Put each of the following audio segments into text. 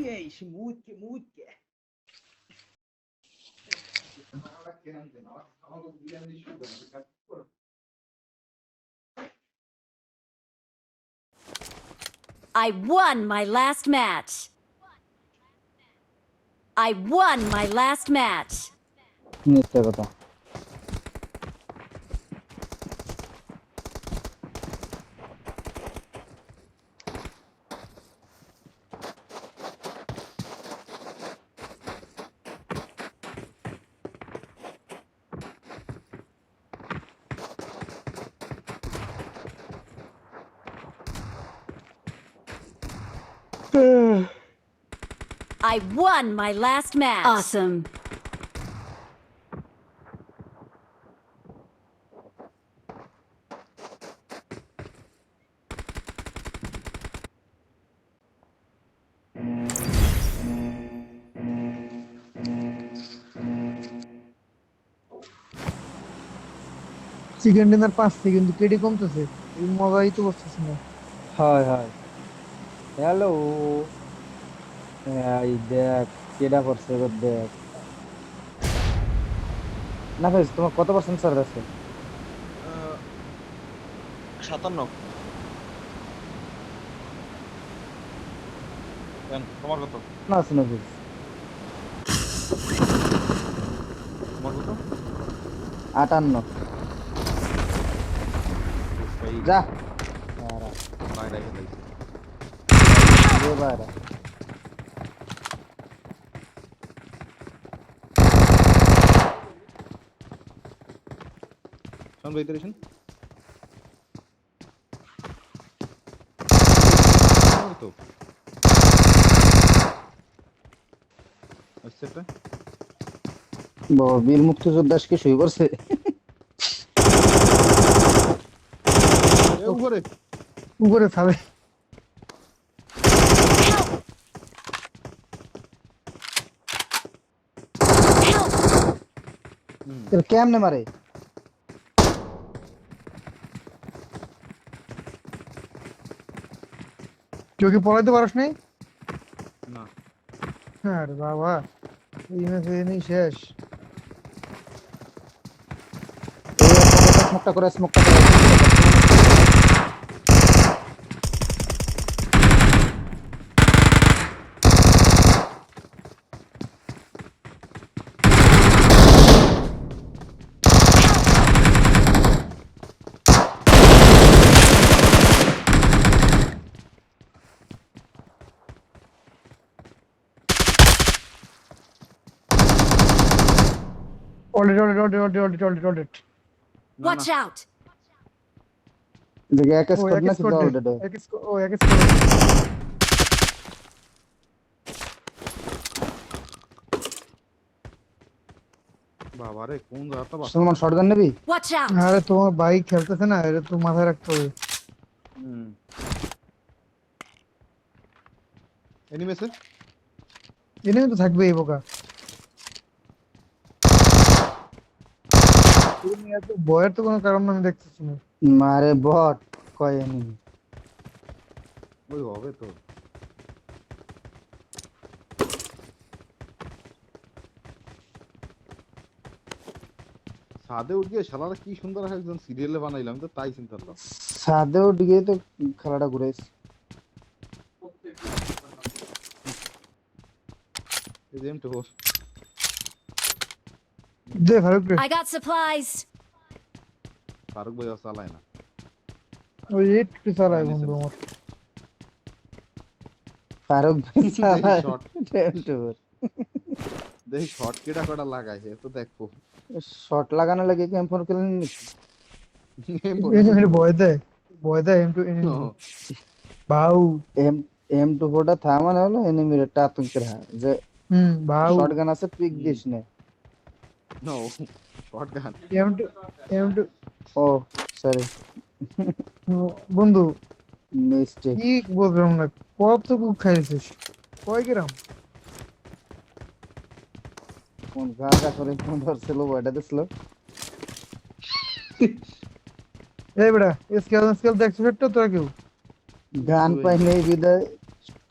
Eis, muutke. I won my last match. I won my last match. মিথ্যা কথা। I won my last match. Awesome. Chicken dinner 5 second KD কমতেছে এই মজাই তো বসতেছে না হয় হয়। হ্যালো, এই দেখ কেডা করছে এবার দেখ। না ভাই তোমার কত পার্সেন্ট সার্ভ আছে? 57 কেন তোমার কত? না আছে না ভাই, তোমার কত? 58। যা আরা বাইরে গেলাই দে বাইরে। শোন ভিতরে শুন তো আচ্ছা বাবা বীর মুক্তিযোদ্ধা আজকে শুয়ে পড়ছে। উপরে উপরে খাবে এর কেমনে মারে? কেউ কি পড়াইতে পারস নাই না আরে বাবা এই ম্যাচে নেই শেষ স্মোকটা করে স্মোকটা করে। Already Watch out. দেখে এক ও স্কোর এক না স্কোর সিধা দে অলরেডি। এক স্কোর ও এক স্কোর বাবারে কোন জায়গাটা বাস সুমন শটগান নেবি? Watch out. আরে তোমার বাইক খেলতেছে না এটা তো মাথায় রাখতে হবে এনিমেছে এনিমি তো থাকবে এই বোকা তুমি এত ভয়ের তো কোনো কারণ আমি দেখতেছি না মারে বট কয় এনিমি। ওই হবে তো সাদে উঠে শালারা কি সুন্দর একজন সিরিয়ালে বানাইলাম তো তাই চিন্তা করলাম সাদেও দিকে তো খেলাটা ঘুরাইছে। এই যে এম2 দে ফারুক রে I got supplies. ফারুক ভাই চালায় না ওই একটু চালায় বন্ধু আমার ফারুক ভাই চালায়। শর্ট টেন্টুর দেখি শর্ট কেটা কটা লাগায় এ তো দেখো শট লাগানো লাগে কি এম4 খেলেন নাকি? এনিমি ভয় দেয় এম টু এনিমি বাউ এম M24টা থামানো হলো এনিমির টাতুন করে যে বাউ শটগান আছে পিক দিস না। নো শটগান এম টু ও সরি বন্ধু মিস্টেক। কি বললাম না কত কুক খাইছিস কয় গ্রাম কোন গাঁজা করে কোন ধরছিল বয়টা দিছিল। এই বেটা স্কেল দেখছিস তো তোরা কেউ গান পাই নেই বিদায়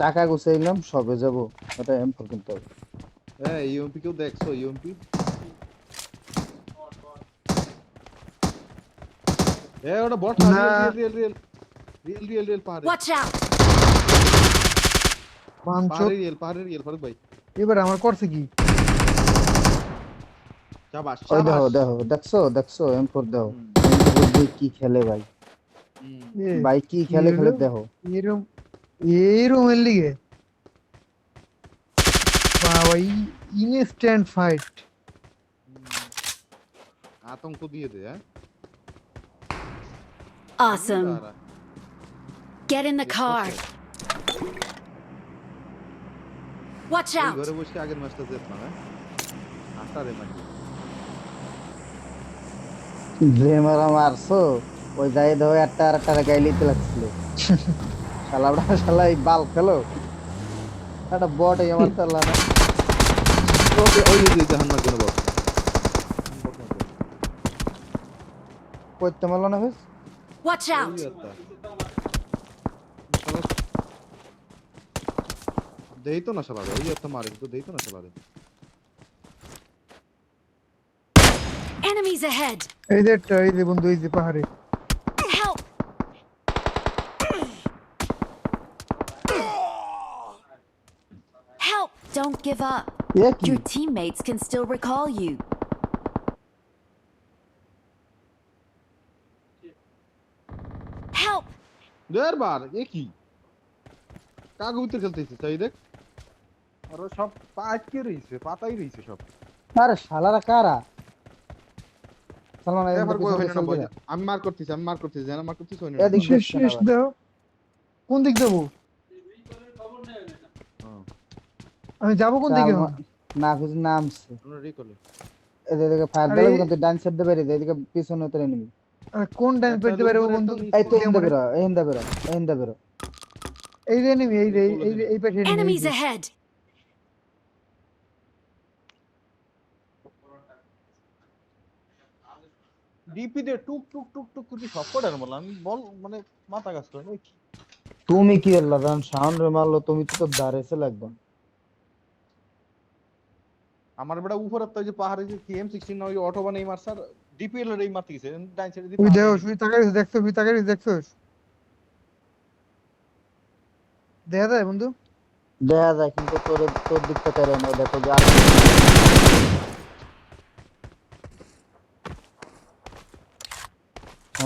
টাকা গুছাইলাম সবে যাব এটা M4 কিনতে হবে ইউএমপি কেউ দেখছো ইউএমপি ওটা বট না না। রিয়েল পাহাড়ে Watch out! বাঞ্চোত। পাহাড়ে রিয়েল ফারুক ভাই এবার আমার করছে কি? শাবাশ ওই দেখো শাবাশ দেখো দেখছো M4 দাও হুম, M4 দিয়ে কি খেলে ভাই হুম। এ, ভাই কি খেলে হলো? দেখো এরম এরম এর লিগে বাবা ইনস্ট্যান্ট ফাইট। আতঙ্ক দিয়ে দে হ্যাঁ Awesome. Get in the car. Watch ওই out! ঘরে বসে আগের ম্যাচটা জিতলাম হ্যাঁ আটারে মারি যে মারা মারছো ওই যাই দাও একটা গাইলিতে লাগছিল শালা এই বাল খেলো একটা বট আমার তাল্লা না ওই যে জাহান্নার জন্য বস করতে মারলো না বেশ Watch out! দেই তো না শালা ওই একটা মারে তো দেই তো না শালা Enemies ahead! এই যে বন্ধু এই যে পাহাড়ে। Help! Help! Don't give up. এ কি Your teammates can still recall you. Help! দের বার এ কি কাগজে খেলতেছিস তাই দেখ আর ও সব পা আটকে রইছে পাতাই রইছে সব আরে শালারা কারা সালমান এবার কই হইনা না বল বল আমি মার করতেছি জানা মার করতেছি হইনা এদিক শেষ দেখছে না শেষ ভাই। দাও। কোন দিক যাবো? আমি যাবো কোন দিকে? সালমান না কিছু নামছে আমরা রিকলে এদিকে ফায়ার আরে দিলে কিন্তু ডান সাইড দিয়ে বেরিয়ে যায় এদিকে পিছনে উতরে নিবি কোন ডাইন একটা পেতে পারে উপরে বন্ধু? একটা এই তো নিচে। ইন্দা বেরো এই যে enemy, এই পাশে enemy, এই Enemies যে। ahead! ডিপি দে টুক টুক টুক টুক করে সব পড়ার বল আমি বল মানে মাথা কাজ করে কি তুমি কি আল্লাহ জান সাউন্ড রে মারলো তুমি তো দাঁড়াইছে লাগবে আমার বেটা উপরে তো যে পাহাড়ে যে KM16 না ওই অটো বানাই মারছার ডিপিএল এর এই মারতে গেছে ডাইন সাইডে দি ওই দেখো শুই তাকাই দেখছো দেখা যায় বন্ধু? দেখা যায় কিন্তু তোর দিকটা করে না দেখো যে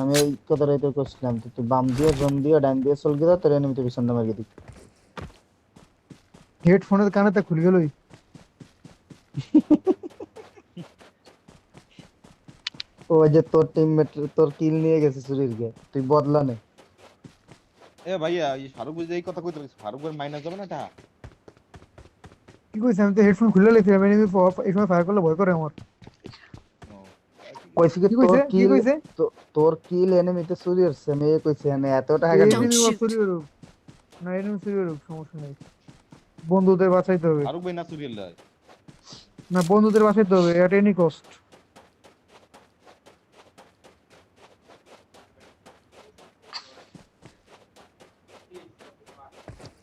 আমি এই কথাটাই তো করছিলাম তুই বাম দিয়ে জম দিয়ে ডান দিয়ে চল গিয়ে তোর এনিমিতে পিছন দিয়ে মারিয়ে দিই হেডফোনের কানেতে খুলে গেলই। ওই যে তোর টিমমেট তোর কিল নিয়ে গেছে চুরির গে তুই বদলা নে এ ভাইয়া এই ফারুক ভাই যে এই কথা কইতে লাগছে ফারুক ভাই মাইনাস যাবে না এটা কি কইছ? আমি তো হেডফোন খুলে লেছিলাম, enemy এই সময় ফায়ার করলে ভয় করে আমার। কইছি কি কি তোর কইছে? কি কিল কইছে? তোর কিল এনিমিতে চুরি হচ্ছে আমি এই কইছি আমি এত টাকা Don't enemy shoot. চুরি করুক না, enemy চুরি করুক সমস্যা নাই, বন্ধুদের বাঁচাইতে হবে। ফারুক ভাই না সুরিয়াল লাই না, বন্ধুদের বাঁচাইতে হবে at any cost।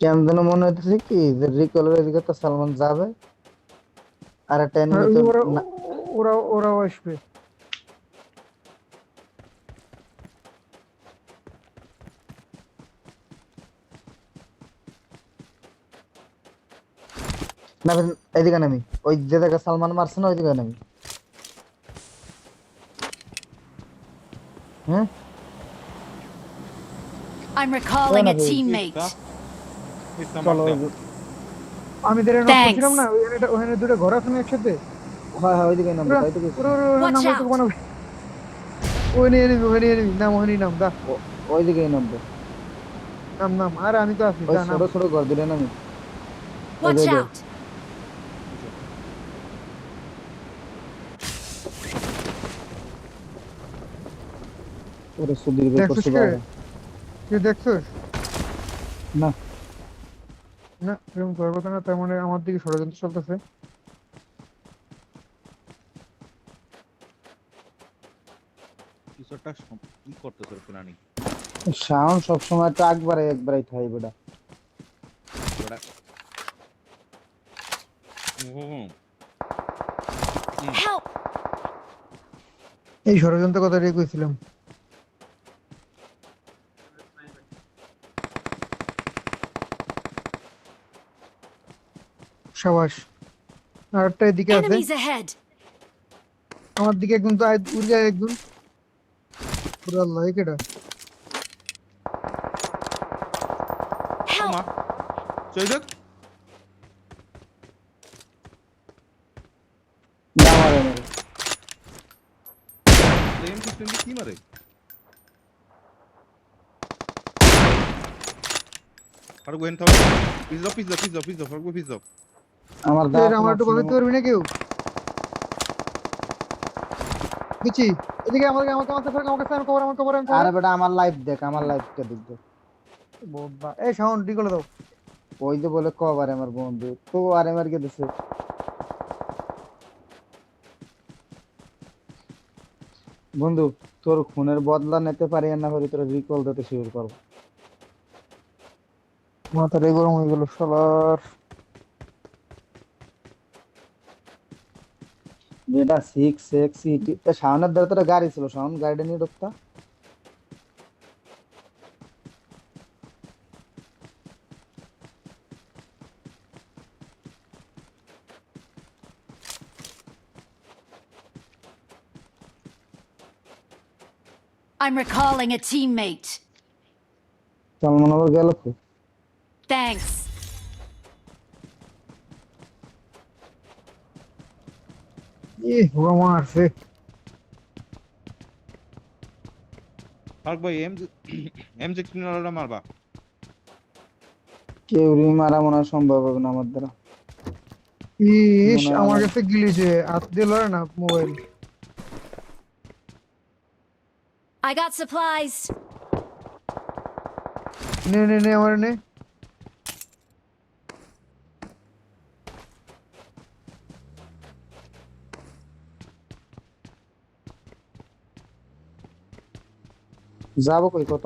কেন যেন মনে হইতেছে কি যে রিকলের দিকে তো সালমান যাবে আর একটা এনিমিতে ওরাও আসবে। না এদিকে নামি ওই যে জায়গা সালমান মারছে না ওইদিকে নামি হ্যাঁ I'm recalling a Bueno, teammate. চলো আমি দের নক Thanks. করছিলাম না, ওখানে দুটো ঘর আছে না একসাথে। হ্যাঁ ওইদিকে নামবো তাই তো কইছি। Watch নাম out. তো বানাবো। ওখানে enemy নাম ওখানে নাম দা ওইদিকে নামবো নাম আরে আমি তো আছি ওই দা নাম। ছোট ঘর দিলে নামি Watch Okay, out! ওরে সুধীর ভাই দেখছিস করছে কে? বাইরে তুই দেখছিস? না না এরকম করার কথা না, তার মানে আমার দিকে ষড়যন্ত্র চলতেছে। কিছু একটা কি করতেছ প্ল্যানিং সাউন্ড সবসময় তো একবারে থাই বেটা এই ষড়যন্ত্র কথাটাই কইছিলাম। সাবাস। আর একটা এদিকে আছে, Enemies ahead! আমার দিকে একদম তো উড়ে যায় একদম। পুরো আল্লাহ কেডা। ও Help! মা শহীদ দামারে মেরে এম সিস্টেম কি মারে আর গোয়েন থাও পিজ্জা ফারগো পিজ্জা আমার দাও এর কোনো আমার একটু অপশন বাঁচাতে পারবি না কেউ? বুঝছি। এদিকে আমাকে আমাকে আমাকে ফের আমাকে আমি কভার, আমার কভার, আমি কভার। আরে বেটা আমার লাইফ দেখ, আমার লাইফটা দেখ দেখ। বোধা এই সাউন্ড ডি করে দাও। ওই যে বলে কবার আমার বন্ধু তো আর এমআর কে দিছে। বন্ধু তোর খুনের বদলা নিতে পারি আর না পারি তোর রিকল দিতে শুরু করবো। মাথাটাই গরম হয়ে গেল শালার। যেটা সিক্স এক্স সিটি তা সামনের দ্বারা তোর গাড়ি ছিল, সামন গাড়িটা নিয়ে ঢুকতা। I'm recalling a teammate. চল মনে আবার গেল তো। Thanks. ওরা মারছে। ফারগ ভাই এম সিক্সটিন মারবা কেউ মারা মনে হয় সম্ভব হবে না আমার দ্বারা। ইস মনে হয় আমার আমার কাছে গিলিছে, হাত দিয়ে লড়ে না মোবাইল। I got supplies. নে নে নে আমার নে। যাবো কই কত।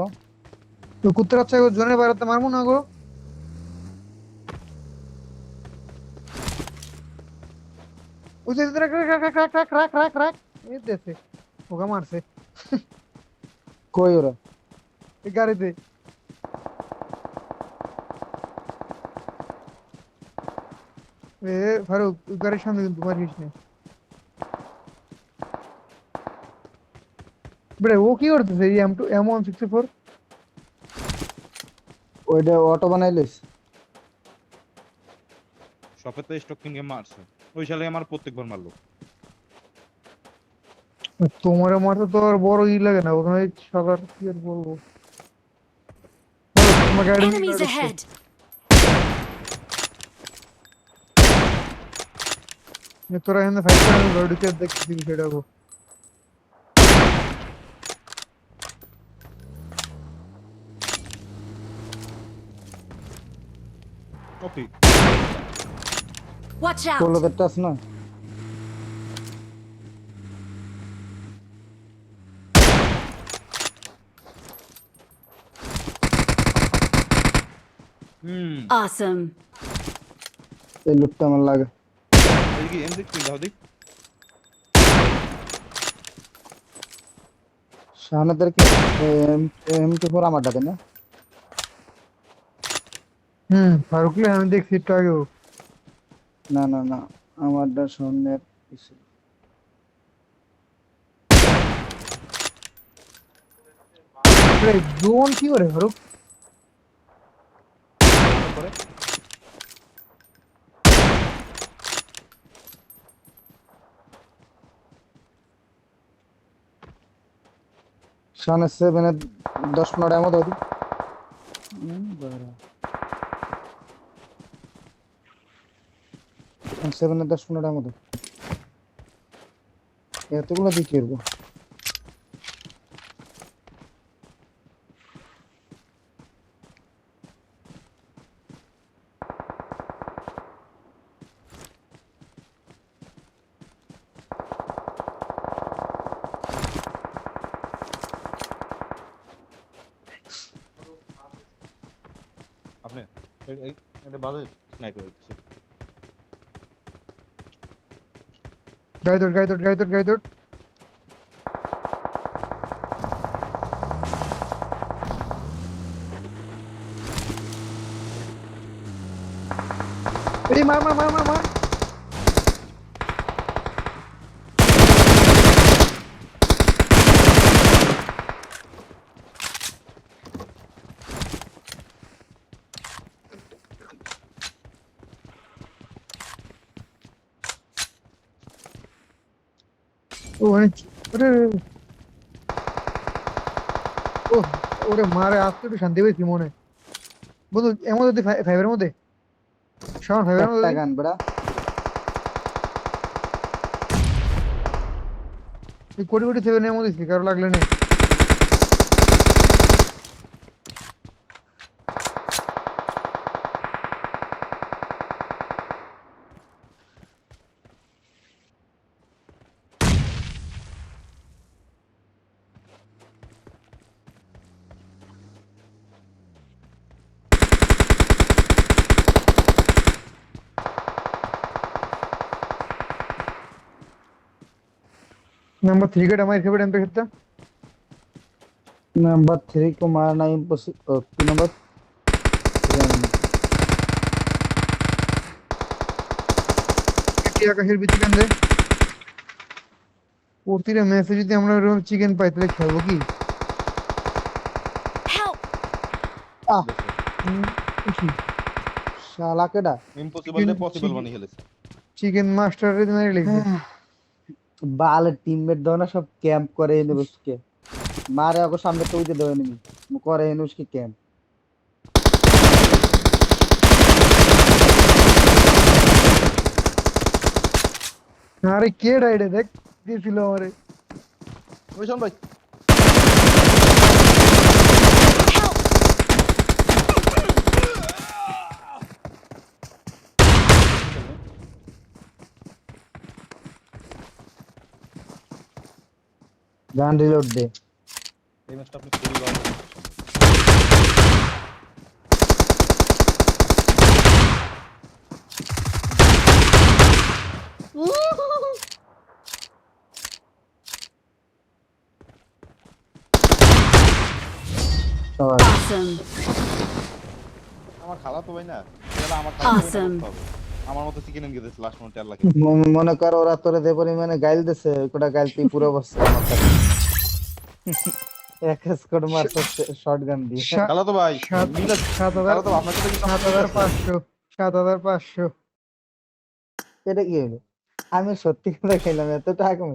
তো কুত্তার বাচ্চা জনের বাইরে মারবো না গো। ওই যে রাখ রাখ রাখ রাখ রাখ রাখ রাখ রাখ। এই দেশে ওকে মারছে কই ওরা? এই গাড়িতে। এ ফারুক ওই গাড়ির সামনে কিন্তু মারিস না। বেটা ও কি করতেছে এই M164? ওইটা অটো বানাইলিস? শপে তো স্টক কিনে মারছে ওই শালে আমার প্রত্যেকবার মারলো তোমার মারতে তো আর বড় ই লাগে না ওখানে সাদার কি আর বলবো। তোমার গাড়ি নিয়ে Enemies ঢুকছে। ahead! তোরা এখানে ফাইট করে আমি ঘরে ঢুকে দেখতেছি বিষয়টা গো। ওকে Watch out! ষোলোদের টাচ না। Awesome. এই লুটটা আমার লাগে। এদিকে এম সিক্সটিন দাও দেখ সামনেদের কি M24 আমার ডাকে না? ফারুকলে আমি দেখছি একটু আগেও। না না না আমারটা সামনের পিছে। জোন কি করে ফারুক? করে সামনে 7-এর 10-15 মতো হইতো। বাড়া 7-এর 10-15 মতো এতগুলো দিয়ে কি করবো? আপনি এটা বাজে স্নাইপার হচ্ছে গাড়ি তোর গাড়ি তোর গাড়ি তোর গাড়ি তোর। এই মার মার মার মার মার ও ওরে ও ওরে মারে আজকে একটু শান্তি পেয়েছি মনে বন্ধু এর মধ্যে ফাইভের মধ্যে শাওন ফাইভের একটা মধ্যে গান বেড়া কোটি কোটি সেভেনের মধ্যে কারো লাগলে নেই নাম্বার 3 গেট আমার খেবে এমপি খেতে নাম্বার 3 को मारना इम्पॉसिबल नंबर টিয়া কাশের বিচি কেন দে প্রতিটা ম্যাচে যদি আমরা এরকম চিকেন পাই তাহলে খেলবো কি Help! শালা কেডা ইম্পসিবল রে পসিবল বানিয়ে ফেলেছে চিকেন মাস্টারের মেরে লিখছে বাল टीममेट दो ना सब कैंप करे इन उसके मारे को सामने तो उजे दो एनिमी करे इन उसकी कैंप আরে কে রাইডে দেখ দিছিল আমারে ওই শোন ভাই गान रिलोड दे এই ম্যাচটা আপনি খুবই ভালো और Awesome. আমার খালা তো ভাই না এরা আমার খালা Awesome. আমার মতো চিকেন এনে দিয়েছে লাস্ট মোমেন্টে আল্লাহ মনে কর ওরা তোরে দে পরিমাণে গাইল দিছে কোটা গাইল তুই পুরো বসছ এক স্কোর মারছ শটগান দিয়ে খালা তো ভাই সাত- মিলাস 7,000 খালা তো আপনার সাথে কিন্তু আমার 7,500 7,500 এটা কি হলো আমি সত্যি কথা খেলাম এত টাকা